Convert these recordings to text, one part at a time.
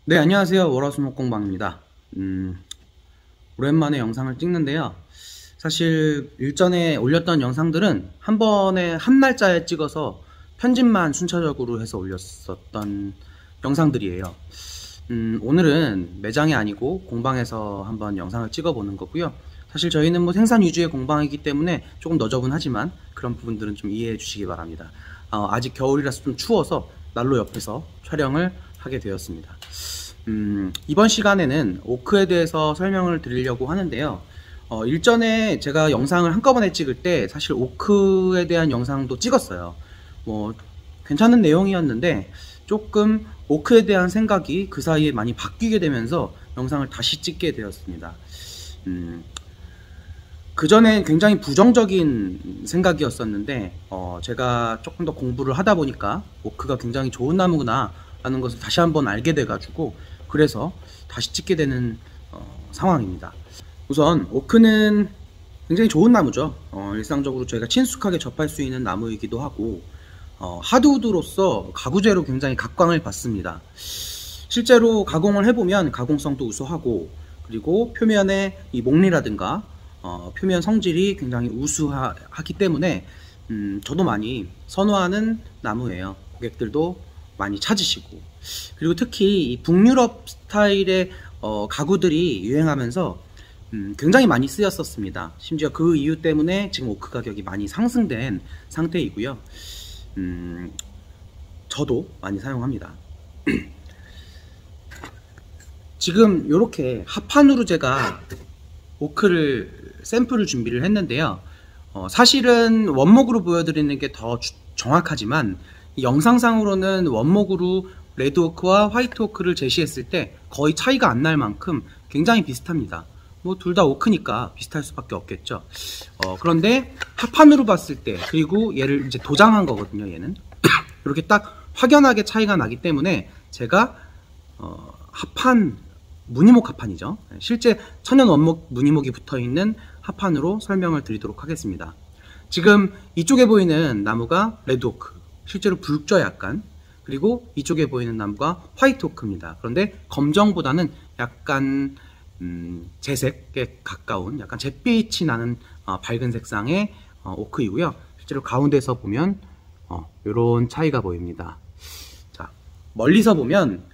네, 안녕하세요. 월화수목공방입니다. 오랜만에 영상을 찍는데요. 사실 일전에 올렸던 영상들은 한 번에 한 날짜에 찍어서 편집만 순차적으로 해서 올렸었던 영상들이에요. 오늘은 매장이 아니고 공방에서 한번 영상을 찍어보는 거고요. 사실 저희는 뭐 생산 위주의 공방이기 때문에 조금 너저분하지만 그런 부분들은 좀 이해해 주시기 바랍니다. 아직 겨울이라서 좀 추워서 난로 옆에서 촬영을 하게 되었습니다. 이번 시간에는 오크에 대해서 설명을 드리려고 하는데요. 일전에 제가 영상을 한꺼번에 찍을 때 사실 오크에 대한 영상도 찍었어요. 뭐 괜찮은 내용이었는데 조금 오크에 대한 생각이 그 사이에 많이 바뀌게 되면서 영상을 다시 찍게 되었습니다. 그 전에 굉장히 부정적인 생각이었었는데 제가 조금 더 공부를 하다 보니까 오크가 굉장히 좋은 나무구나 라는 것을 다시 한번 알게 돼 가지고 그래서 다시 찍게 되는 상황입니다. 우선 오크는 굉장히 좋은 나무죠. 일상적으로 저희가 친숙하게 접할 수 있는 나무이기도 하고 하드우드로서 가구재로 굉장히 각광을 받습니다. 실제로 가공을 해보면 가공성도 우수하고 그리고 표면의 이 목리라든가 표면 성질이 굉장히 우수하기 때문에 저도 많이 선호하는 나무예요. 고객들도 많이 찾으시고 그리고 특히 이 북유럽 스타일의 가구들이 유행하면서 굉장히 많이 쓰였었습니다. 심지어 그 이유 때문에 지금 오크 가격이 많이 상승된 상태이고요. 저도 많이 사용합니다. 지금 이렇게 합판으로 제가 오크를 샘플을 준비를 했는데요. 사실은 원목으로 보여드리는 게 더 정확하지만 영상상으로는 원목으로 레드오크와 화이트오크를 제시했을 때 거의 차이가 안 날 만큼 굉장히 비슷합니다. 뭐 둘 다 오크니까 비슷할 수밖에 없겠죠. 그런데 합판으로 봤을 때 그리고 얘를 이제 도장한 거거든요. 얘는 이렇게 딱 확연하게 차이가 나기 때문에 제가 합판 무늬목 합판이죠. 실제 천연 원목 무늬목이 붙어있는 합판으로 설명을 드리도록 하겠습니다. 지금 이쪽에 보이는 나무가 레드오크, 실제로 붉죠 약간. 그리고 이쪽에 보이는 나무가 화이트오크입니다. 그런데 검정보다는 약간 재색에 가까운 약간 잿빛이 나는 밝은 색상의 오크이고요. 실제로 가운데서 보면 이런 차이가 보입니다. 자, 멀리서 보면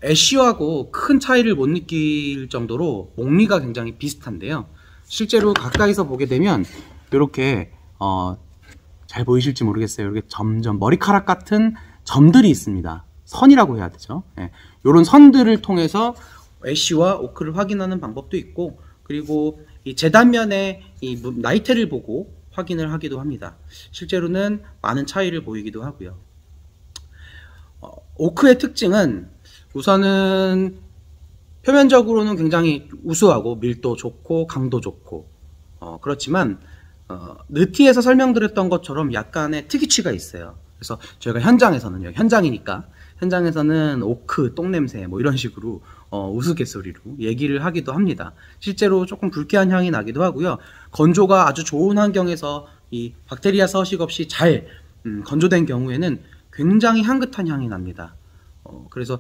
애쉬하고 큰 차이를 못 느낄 정도로 목리가 굉장히 비슷한데요. 실제로 가까이서 보게 되면 이렇게 잘 보이실지 모르겠어요. 이렇게 점점 머리카락 같은 점들이 있습니다. 선이라고 해야 되죠. 네. 이런 선들을 통해서 애쉬와 오크를 확인하는 방법도 있고 그리고 이 재단면에 이 나이테를 보고 확인을 하기도 합니다. 실제로는 많은 차이를 보이기도 하고요. 오크의 특징은 우선은 표면적으로는 굉장히 우수하고 밀도 좋고 강도 좋고 그렇지만 느티에서 설명드렸던 것처럼 약간의 특이치가 있어요. 그래서 저희가 현장에서는요, 현장에서는 오크 똥냄새 뭐 이런 식으로 우스갯소리로 얘기를 하기도 합니다. 실제로 조금 불쾌한 향이 나기도 하고요. 건조가 아주 좋은 환경에서 이 박테리아 서식 없이 잘 건조된 경우에는 굉장히 향긋한 향이 납니다. 그래서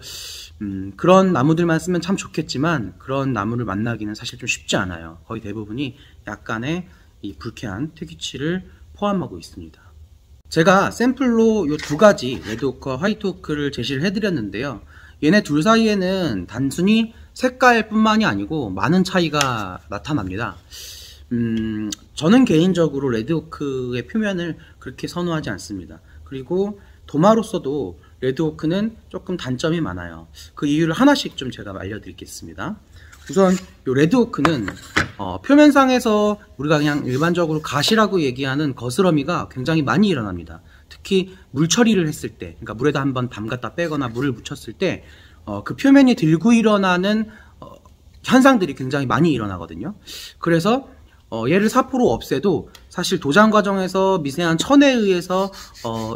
그런 나무들만 쓰면 참 좋겠지만 그런 나무를 만나기는 사실 좀 쉽지 않아요. 거의 대부분이 약간의 이 불쾌한 특이치를 포함하고 있습니다. 제가 샘플로 이 두 가지 레드오크와 화이트오크를 제시를 해드렸는데요. 얘네 둘 사이에는 단순히 색깔뿐만이 아니고 많은 차이가 나타납니다. 저는 개인적으로 레드오크의 표면을 그렇게 선호하지 않습니다. 그리고 도마로서도 레드오크는 조금 단점이 많아요. 그 이유를 하나씩 좀 제가 알려드리겠습니다. 우선 이 레드오크는 표면상에서 우리가 그냥 일반적으로 가시라고 얘기하는 거스러미가 굉장히 많이 일어납니다. 특히 물 처리를 했을 때, 그러니까 물에다 한번 담갔다 빼거나 물을 묻혔을 때 그 표면이 들고 일어나는 현상들이 굉장히 많이 일어나거든요. 그래서 얘를 사포로 없애도 사실 도장 과정에서 미세한 천에 의해서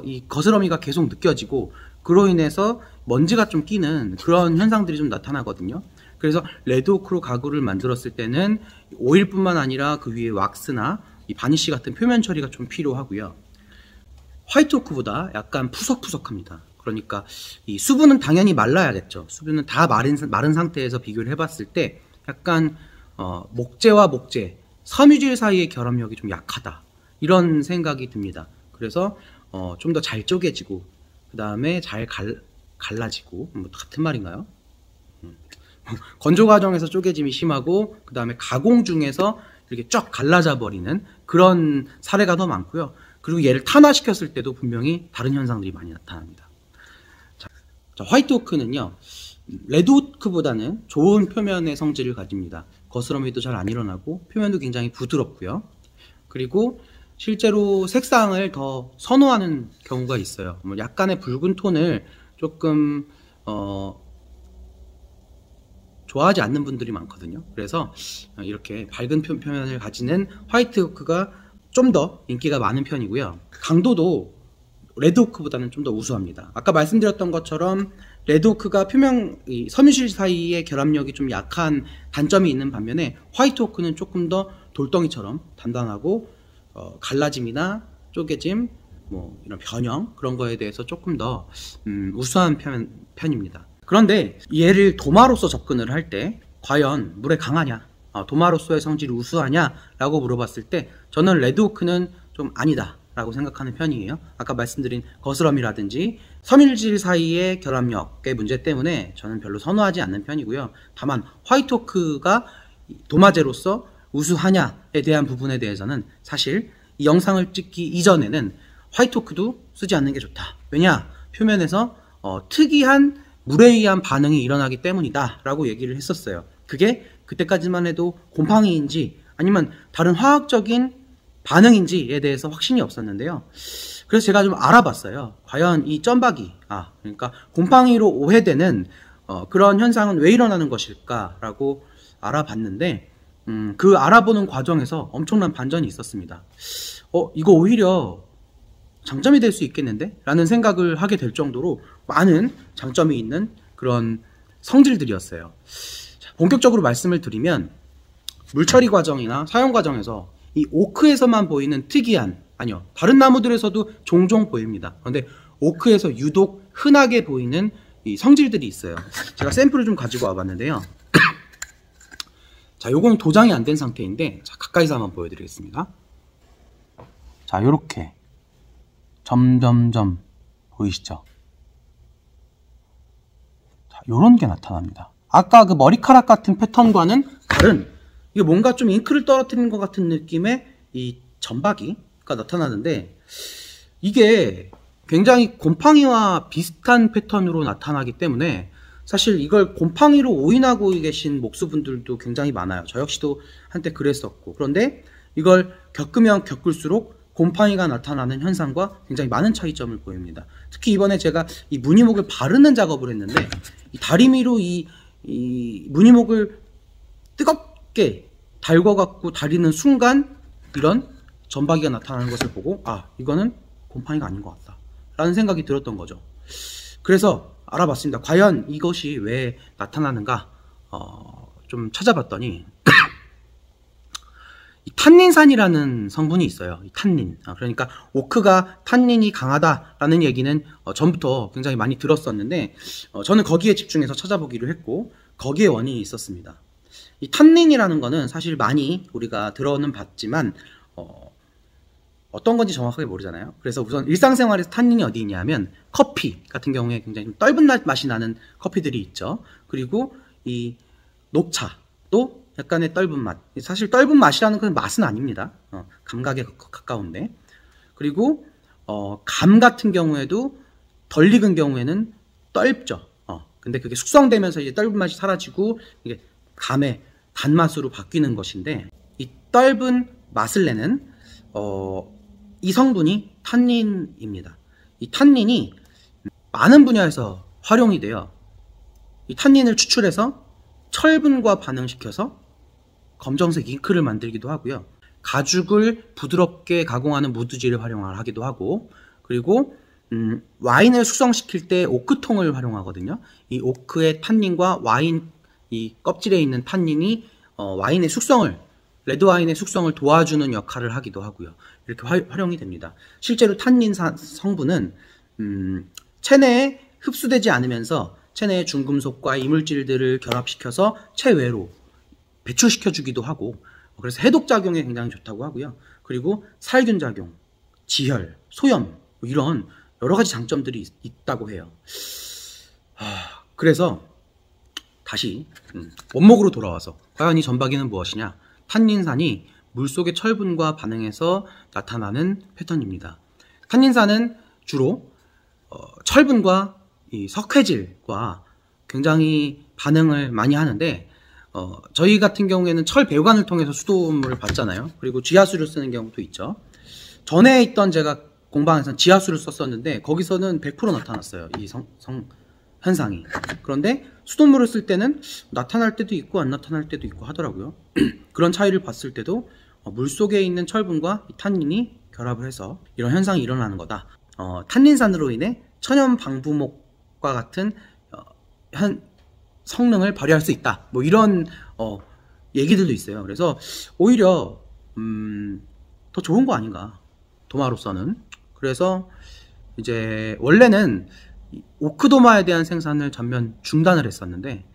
이 거스러미가 계속 느껴지고 그로 인해서 먼지가 좀 끼는 그런 현상들이 좀 나타나거든요. 그래서 레드오크로 가구를 만들었을 때는 오일뿐만 아니라 그 위에 왁스나 이 바니쉬 같은 표면 처리가 좀 필요하고요. 화이트오크보다 약간 푸석푸석합니다. 그러니까 이 수분은 당연히 말라야겠죠. 수분은 다 마른 상태에서 비교를 해봤을 때 약간 목재와 목재, 섬유질 사이의 결합력이 좀 약하다. 이런 생각이 듭니다. 그래서 좀 더 잘 쪼개지고 그 다음에 잘 갈라지고 뭐 같은 말인가요? 건조 과정에서 쪼개짐이 심하고 그 다음에 가공 중에서 이렇게 쫙 갈라져 버리는 그런 사례가 더 많고요. 그리고 얘를 탄화시켰을 때도 분명히 다른 현상들이 많이 나타납니다. 자, 화이트 오크는요, 레드 오크보다는 좋은 표면의 성질을 가집니다. 거스러미도 잘 안 일어나고 표면도 굉장히 부드럽고요. 그리고 실제로 색상을 더 선호하는 경우가 있어요. 뭐 약간의 붉은 톤을 조금 좋아하지 않는 분들이 많거든요. 그래서 이렇게 밝은 표면을 가지는 화이트 오크가 좀 더 인기가 많은 편이고요. 강도도 레드 오크보다는 좀 더 우수합니다. 아까 말씀드렸던 것처럼 레드 오크가 섬유질 사이의 결합력이 좀 약한 단점이 있는 반면에 화이트 오크는 조금 더 돌덩이처럼 단단하고 갈라짐이나 쪼개짐, 뭐 이런 변형 그런 거에 대해서 조금 더 우수한 편입니다. 그런데 얘를 도마로서 접근을 할 때 과연 물에 강하냐, 도마로서의 성질이 우수하냐 라고 물어봤을 때 저는 레드 오크는 좀 아니다 라고 생각하는 편이에요. 아까 말씀드린 거스러미라든지 섬유질 사이의 결합력의 문제 때문에 저는 별로 선호하지 않는 편이고요. 다만 화이트 오크가 도마재로서 우수하냐에 대한 부분에 대해서는 사실 이 영상을 찍기 이전에는 화이트 오크도 쓰지 않는 게 좋다. 왜냐? 표면에서 특이한 물에 의한 반응이 일어나기 때문이다 라고 얘기를 했었어요. 그게 그때까지만 해도 곰팡이인지 아니면 다른 화학적인 반응인지에 대해서 확신이 없었는데요. 그래서 제가 좀 알아봤어요. 과연 이 점박이, 그러니까 곰팡이로 오해되는 그런 현상은 왜 일어나는 것일까 라고 알아봤는데 그 알아보는 과정에서 엄청난 반전이 있었습니다. 이거 오히려 장점이 될 수 있겠는데? 라는 생각을 하게 될 정도로 많은 장점이 있는 그런 성질들이었어요. 자, 본격적으로 말씀을 드리면 물처리 과정이나 사용 과정에서 이 오크에서만 보이는 특이한, 아니요, 다른 나무들에서도 종종 보입니다. 그런데 오크에서 유독 흔하게 보이는 이 성질들이 있어요. 제가 샘플을 좀 가지고 와봤는데요. 자, 요거는 도장이 안 된 상태인데, 자, 가까이서 한번 보여드리겠습니다. 자, 요렇게 점점점 보이시죠? 자, 요런 게 나타납니다. 아까 그 머리카락 같은 패턴과는 다른, 이게 뭔가 좀 잉크를 떨어뜨리는 것 같은 느낌의 이 점박이가 나타나는데, 이게 굉장히 곰팡이와 비슷한 패턴으로 나타나기 때문에 사실 이걸 곰팡이로 오인하고 계신 목수분들도 굉장히 많아요. 저 역시도 한때 그랬었고, 그런데 이걸 겪으면 겪을수록 곰팡이가 나타나는 현상과 굉장히 많은 차이점을 보입니다. 특히 이번에 제가 이 무늬목을 바르는 작업을 했는데, 이 다리미로 이 무늬목을 뜨겁게 달궈갖고 다리는 순간 이런 점박이가 나타나는 것을 보고, 이거는 곰팡이가 아닌 것 같다 라는 생각이 들었던 거죠. 그래서 알아봤습니다. 과연 이것이 왜 나타나는가 좀 찾아봤더니 이 탄닌산이라는 성분이 있어요. 이 탄닌. 그러니까 오크가 탄닌이 강하다라는 얘기는 전부터 굉장히 많이 들었었는데 저는 거기에 집중해서 찾아보기로 했고 거기에 원인이 있었습니다. 이 탄닌이라는 거는 사실 많이 우리가 들어는 봤지만 어떤 건지 정확하게 모르잖아요. 그래서 우선 일상생활에서 탄닌이 어디 있냐면 커피 같은 경우에 굉장히 좀 떫은 맛이 나는 커피들이 있죠. 그리고 이 녹차도 약간의 떫은 맛. 사실 떫은 맛이라는 건 맛은 아닙니다. 감각에 가까운데. 그리고 감 같은 경우에도 덜 익은 경우에는 떫죠. 근데 그게 숙성되면서 이제 떫은 맛이 사라지고 이게 감의 단맛으로 바뀌는 것인데 이 떫은 맛을 내는 이 성분이 탄닌입니다. 이 탄닌이 많은 분야에서 활용이 돼요. 이 탄닌을 추출해서 철분과 반응시켜서 검정색 잉크를 만들기도 하고요. 가죽을 부드럽게 가공하는 무드지를 활용하기도 하고, 그리고 와인을 숙성시킬 때 오크통을 활용하거든요. 이 오크의 탄닌과 와인 이 껍질에 있는 탄닌이 와인의 숙성을, 레드 와인의 숙성을 도와주는 역할을 하기도 하고요. 이렇게 활용이 됩니다. 실제로 탄닌 성분은 체내에 흡수되지 않으면서 체내의 중금속과 이물질들을 결합시켜서 체외로 배출시켜주기도 하고, 그래서 해독작용에 굉장히 좋다고 하고요. 그리고 살균작용, 지혈, 소염 이런 여러 가지 장점들이 있다고 해요. 그래서 다시 원목으로 돌아와서 과연 이 전박이는 무엇이냐? 탄닌산이 물속의 철분과 반응해서 나타나는 패턴입니다. 탄닌산은 주로 철분과 이 석회질과 굉장히 반응을 많이 하는데, 저희 같은 경우에는 철 배관을 통해서 수돗물을 받잖아요. 그리고 지하수를 쓰는 경우도 있죠. 전에 있던 제가 공방에서는 지하수를 썼었는데 거기서는 100% 나타났어요. 이 현상이. 그런데 수돗물을 쓸 때는 나타날 때도 있고 안 나타날 때도 있고 하더라고요. 그런 차이를 봤을 때도 물속에 있는 철분과 탄닌이 결합을 해서 이런 현상이 일어나는 거다. 탄닌산으로 인해 천연 방부목과 같은 성능을 발휘할 수 있다. 뭐 이런 얘기들도 있어요. 그래서 오히려 더 좋은 거 아닌가, 도마로서는. 그래서 이제 원래는 오크도마에 대한 생산을 전면 중단을 했었는데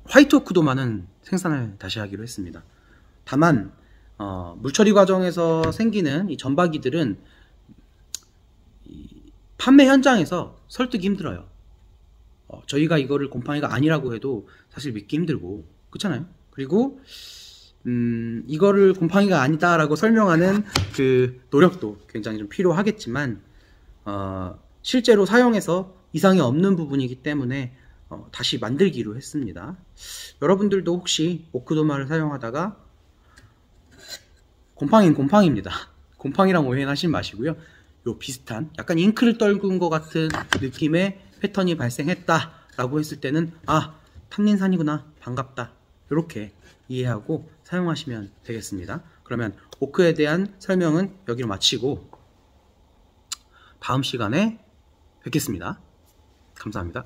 화이트 오크도마는 생산을 다시 하기로 했습니다. 다만 물처리 과정에서 생기는 이 전박이들은 판매 현장에서 설득이 힘들어요. 저희가 이거를 곰팡이가 아니라고 해도 사실 믿기 힘들고, 그렇잖아요. 그리고 이거를 곰팡이가 아니다라고 설명하는 그 노력도 굉장히 좀 필요하겠지만, 실제로 사용해서 이상이 없는 부분이기 때문에 다시 만들기로 했습니다. 여러분들도 혹시 오크도마를 사용하다가 곰팡이는 곰팡이입니다. 곰팡이랑 오해하지 마시고요. 요 비슷한 약간 잉크를 떨군 것 같은 느낌의 패턴이 발생했다라고 했을 때는 탄닌산이구나, 반갑다, 이렇게 이해하고 사용하시면 되겠습니다. 그러면 오크에 대한 설명은 여기로 마치고 다음 시간에 뵙겠습니다. 감사합니다.